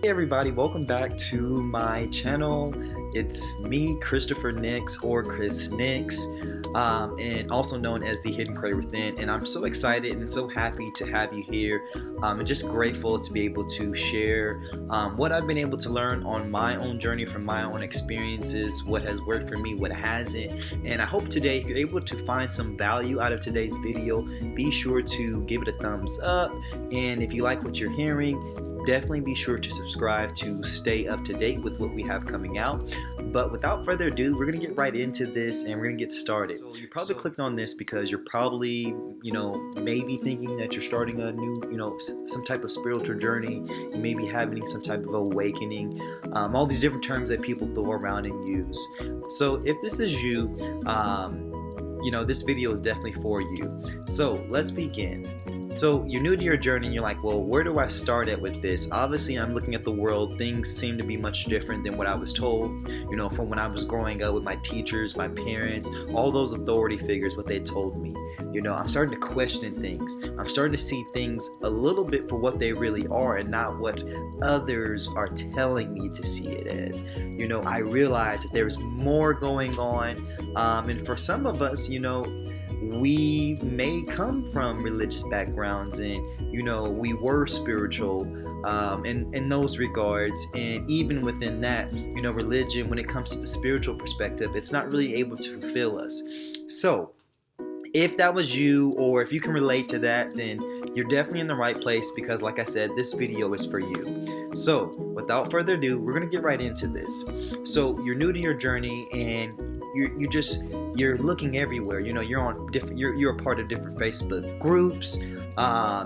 Hey everybody, welcome back to my channel. It's me, Christopher Nix, or Chris Nix, and also known as the Hidden Creator Within. And I'm so excited and so happy to have you here, and just grateful to be able to share what I've been able to learn on my own journey from my own experiences, what has worked for me, what hasn't. And I hope today, if you're able to find some value out of today's video, be sure to give it a thumbs up. And if you like what you're hearing, definitely be sure to subscribe to stay up to date with what we have coming out. But without further ado, we're going to get right into this and we're going to get started. So you probably clicked on this because you're probably, maybe thinking that you're starting a new, some type of spiritual journey. You may be having some type of awakening, all these different terms that people throw around and use. So if this is you, this video is definitely for you. So let's begin. So you're new to your journey and you're like, well, where do I start at with this? Obviously, I'm looking at the world. Things seem to be much different than what I was told, from when I was growing up with my teachers, my parents, all those authority figures, what they told me. I'm starting to question things. I'm starting to see things a little bit for what they really are and not what others are telling me to see it as. I realize that there's more going on. And for some of us, we may come from religious backgrounds and we were spiritual in those regards, and even within that, religion, when it comes to the spiritual perspective, it's not really able to fulfill us. So if that was you, or if you can relate to that, then you're definitely in the right place, because like I said, this video is for you. So without further ado, we're gonna get right into this. So you're new to your journey and you're looking everywhere. You're on different. You're a part of different Facebook groups.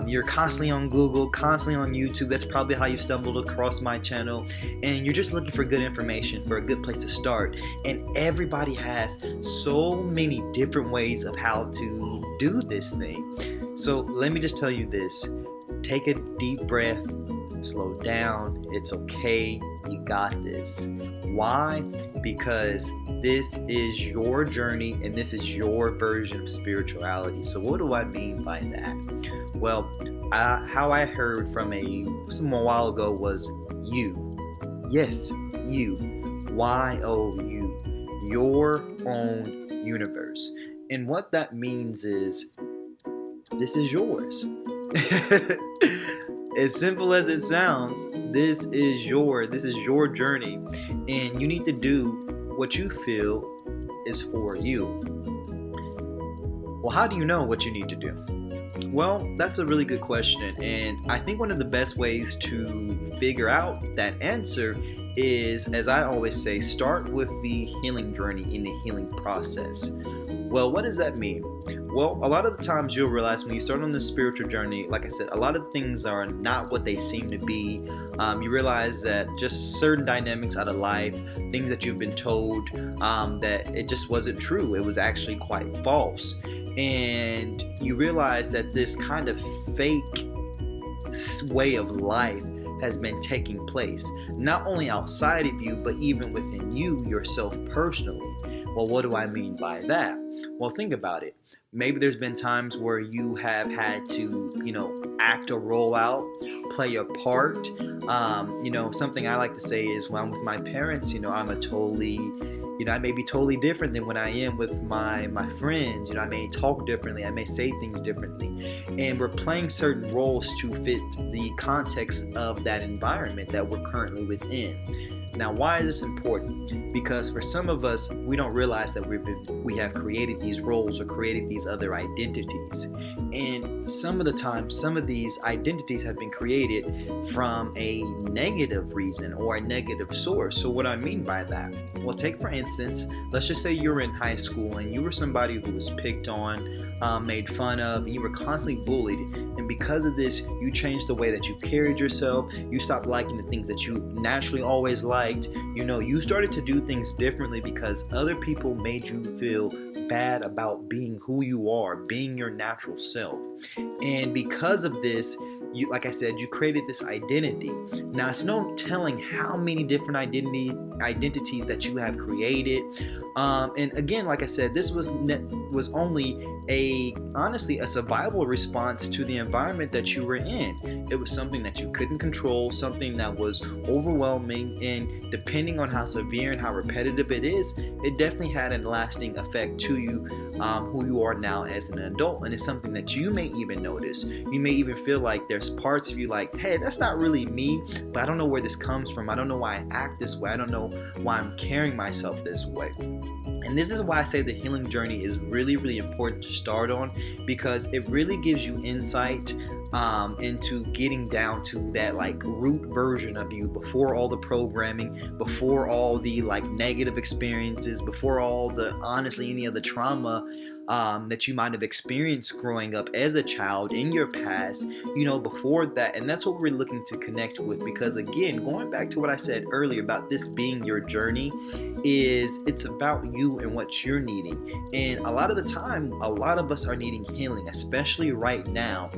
You're constantly on Google, constantly on YouTube. That's probably how you stumbled across my channel. And you're just looking for good information, for a good place to start. And everybody has so many different ways of how to do this thing. So let me just tell you this: take a deep breath, slow down. It's okay. You got this. Why? Because this is your journey and this is your version of spirituality. So what do I mean by that? Well, how I heard from someone a while ago was you. Yes, you. Y-O-U. Your own universe. And what that means is this is yours. As simple as it sounds, this is your journey, and you need to do what you feel is for you. Well, how do you know what you need to do? Well, that's a really good question, and I think one of the best ways to figure out that answer is, as I always say, start with the healing journey in the healing process. Well, what does that mean? Well, a lot of the times you'll realize when you start on this spiritual journey, like I said, a lot of things are not what they seem to be. You realize that just certain dynamics out of life, things that you've been told, that it just wasn't true. It was actually quite false. And you realize that this kind of fake way of life has been taking place, not only outside of you, but even within you yourself personally. Well, what do I mean by that? Well, think about it. Maybe there's been times where you have had to, act a role out, play a part. Something I like to say is when I'm with my parents, I may be totally different than when I am with my friends. I may talk differently. I may say things differently. And we're playing certain roles to fit the context of that environment that we're currently within. Now, why is this important? Because for some of us, we don't realize that we have created these roles or created these other identities. And some of the time, some of these identities have been created from a negative reason or a negative source. So what I mean by that? Well, take for instance, let's just say you're in high school and you were somebody who was picked on, made fun of, and you were constantly bullied. And because of this, you changed the way that you carried yourself. You stopped liking the things that you naturally always liked. You started to do things differently because other people made you feel bad about being who you are, being your natural self. And because of this, like I said, you created this identity. Now, it's no telling how many different identities that you have created. And again, like I said, this was only honestly a survival response to the environment that you were in. It was something that you couldn't control, something that was overwhelming, and depending on how severe and how repetitive it is, it definitely had a lasting effect to you, who you are now as an adult. And it's something that you may even notice. You may even feel like there's parts of you like, hey, that's not really me, but I don't know where this comes from. I don't know why I act this way. I don't know why I'm carrying myself this way. And this is why I say the healing journey is really, really important to start on, because it really gives you insight into getting down to that like root version of you before all the programming, before all the like negative experiences, before all the honestly any of the trauma that you might have experienced growing up as a child in your past, before that. And that's what we're looking to connect with, because again, going back to what I said earlier about this being your journey, it's about you and what you're needing. And a lot of the time, a lot of us are needing healing, especially right now.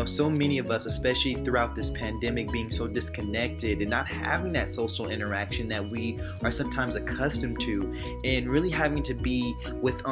So many of us, especially throughout this pandemic, being so disconnected and not having that social interaction that we are sometimes accustomed to, and really having to be with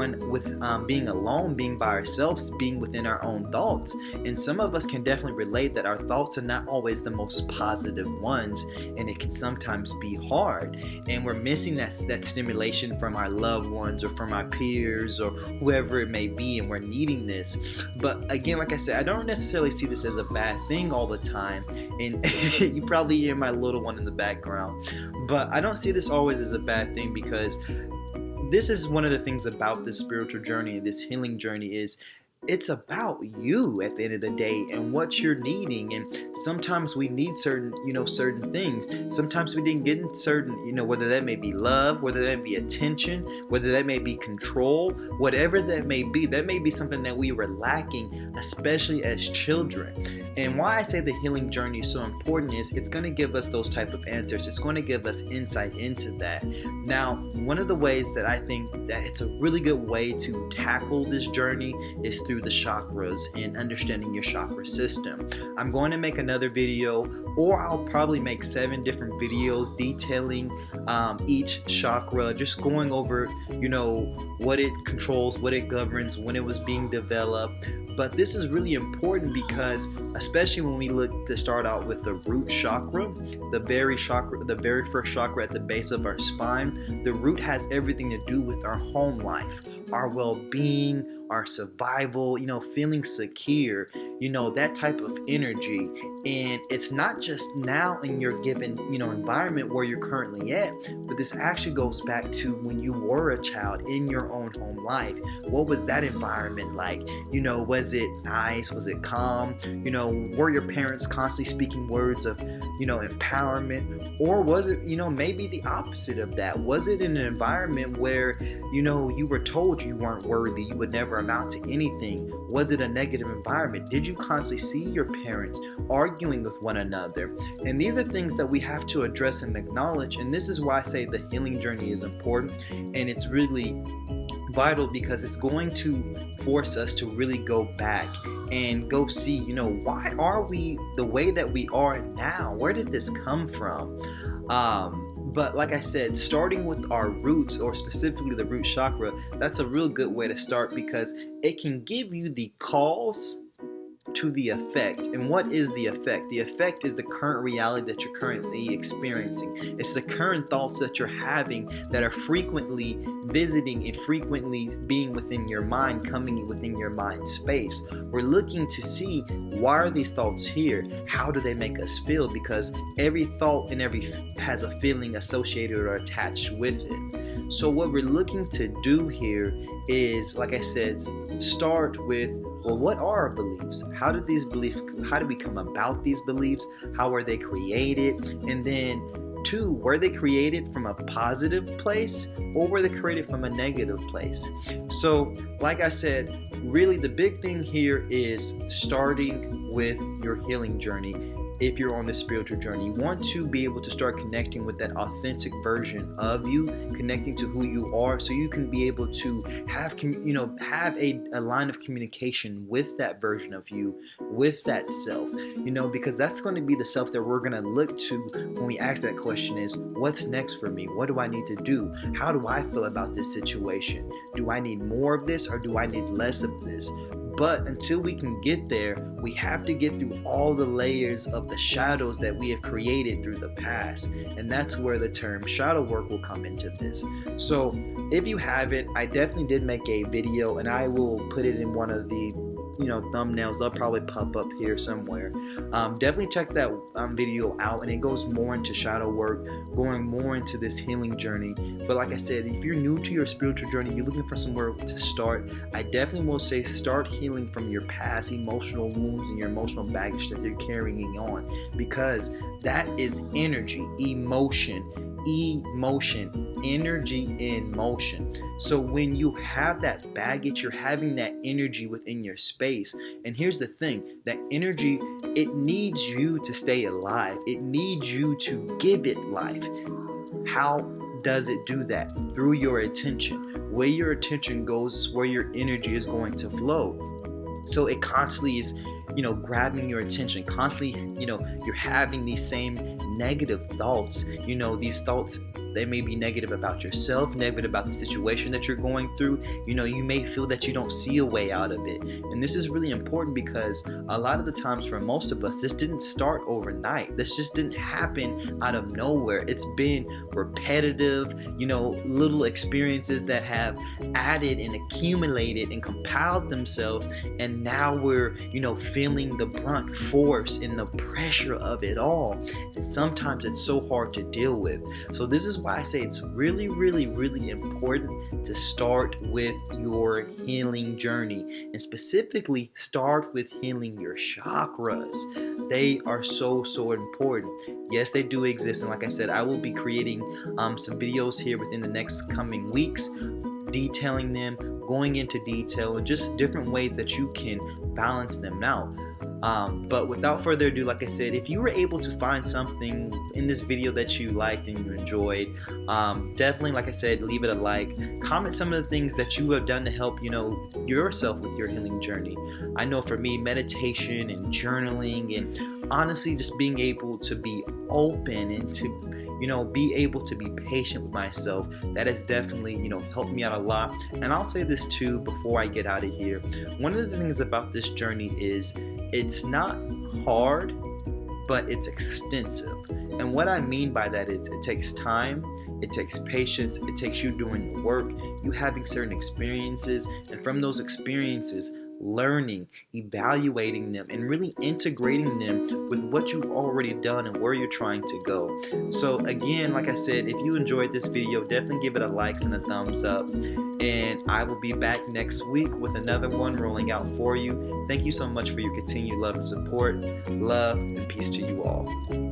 being alone, being by ourselves, being within our own thoughts. And some of us can definitely relate that our thoughts are not always the most positive ones, and it can sometimes be hard, and we're missing that stimulation from our loved ones or from our peers or whoever it may be, and we're needing this. But again, like I said, I don't necessarily see this as a bad thing all the time, and you probably hear my little one in the background, but I don't see this always as a bad thing, because this is one of the things about this spiritual journey and this healing journey is it's about you at the end of the day and what you're needing. And sometimes we need certain things. Sometimes we didn't get certain, whether that may be love, whether that be attention, whether that may be control, whatever that may be something that we were lacking, especially as children. And why I say the healing journey is so important is it's going to give us those type of answers. It's going to give us insight into that. Now, one of the ways that I think that it's a really good way to tackle this journey is through the chakras and understanding your chakra system. I'm going to make another video, or I'll probably make 7 different videos detailing each chakra, just going over, what it controls, what it governs, when it was being developed. But this is really important because, especially when we look to start out with the root chakra, the very first chakra at the base of our spine, the root has everything to do with our home life, our well-being, our survival, feeling secure, that type of energy. And it's not just now in your given, environment where you're currently at, but this actually goes back to when you were a child in your own home life. What was that environment like? Was it nice? Was it calm? Were your parents constantly speaking words of, empowerment? Or was it, maybe the opposite of that? Was it in an environment where, you were told you weren't worthy, you would never amount to anything? Was it a negative environment? Did you constantly see your parents arguing with one another? And these are things that we have to address and acknowledge. And this is why I say the healing journey is important, and it's really vital, because it's going to force us to really go back and go see, why are we the way that we are now? Where did this come from? But like I said, starting with our roots, or specifically the root chakra, that's a real good way to start, because it can give you the cause to the effect. And what is the effect? The effect is the current reality that you're currently experiencing. It's the current thoughts that you're having that are frequently visiting and frequently being within your mind, coming within your mind space. We're looking to see, why are these thoughts here? How do they make us feel? Because every thought and has a feeling associated or attached with it. So what we're looking to do here is, like I said, start with, well, what are our beliefs? How do we come about these beliefs? How are they created? And then 2, were they created from a positive place, or were they created from a negative place? So, like I said, really the big thing here is starting with your healing journey. if you're on this spiritual journey. You want to be able to start connecting with that authentic version of you, connecting to who you are, so you can be able to have a line of communication with that version of you, with that self, because that's going to be the self that we're going to look to when we ask that question is, what's next for me? What do I need to do? How do I feel about this situation? Do I need more of this or do I need less of this? But until we can get there, we have to get through all the layers of the shadows that we have created through the past. And that's where the term shadow work will come into this. So if you haven't, I definitely did make a video, and I will put it in one of the thumbnails. They'll probably pop up here somewhere. Definitely check that video out, and it goes more into shadow work, going more into this healing journey. But like I said, if you're new to your spiritual journey, you're looking for somewhere to start, I definitely will say start healing from your past emotional wounds and your emotional baggage that you're carrying on, because that is energy, emotion, energy in motion. So when you have that baggage, you're having that energy within your space. And here's the thing, that energy, it needs you to stay alive. It needs you to give it life. How does it do that? Through your attention. Where your attention goes is where your energy is going to flow. So it constantly is grabbing your attention, constantly, you're having these same negative thoughts. These thoughts, they may be negative about yourself, negative about the situation that you're going through. You may feel that you don't see a way out of it. And this is really important because a lot of the times for most of us, this didn't start overnight. This just didn't happen out of nowhere. It's been repetitive, little experiences that have added and accumulated and compiled themselves. And now we're, feeling the brunt force and the pressure of it all. And sometimes it's so hard to deal with. So this is why I say it's really, really, really important to start with your healing journey, and specifically start with healing your chakras. They are so important. Yes, they do exist, and like I said, I will be creating some videos here within the next coming weeks, detailing them, going into detail, and just different ways that you can balance them out. But without further ado, like I said, if you were able to find something in this video that you liked and you enjoyed, definitely, like I said, leave it a like. Comment some of the things that you have done to help, yourself with your healing journey. I know for me, meditation and journaling and honestly just being able to be open and to be able to be patient with myself, that has definitely, helped me out a lot. And I'll say this too before I get out of here. One of the things about this journey is it's not hard, but it's extensive. And what I mean by that is it takes time, it takes patience, it takes you doing the work, you having certain experiences, and from those experiences, learning, evaluating them, and really integrating them with what you've already done and where you're trying to go. So again, like I said, if you enjoyed this video, definitely give it a like and a thumbs up. And I will be back next week with another one rolling out for you. Thank you so much for your continued love and support. Love and peace to you all.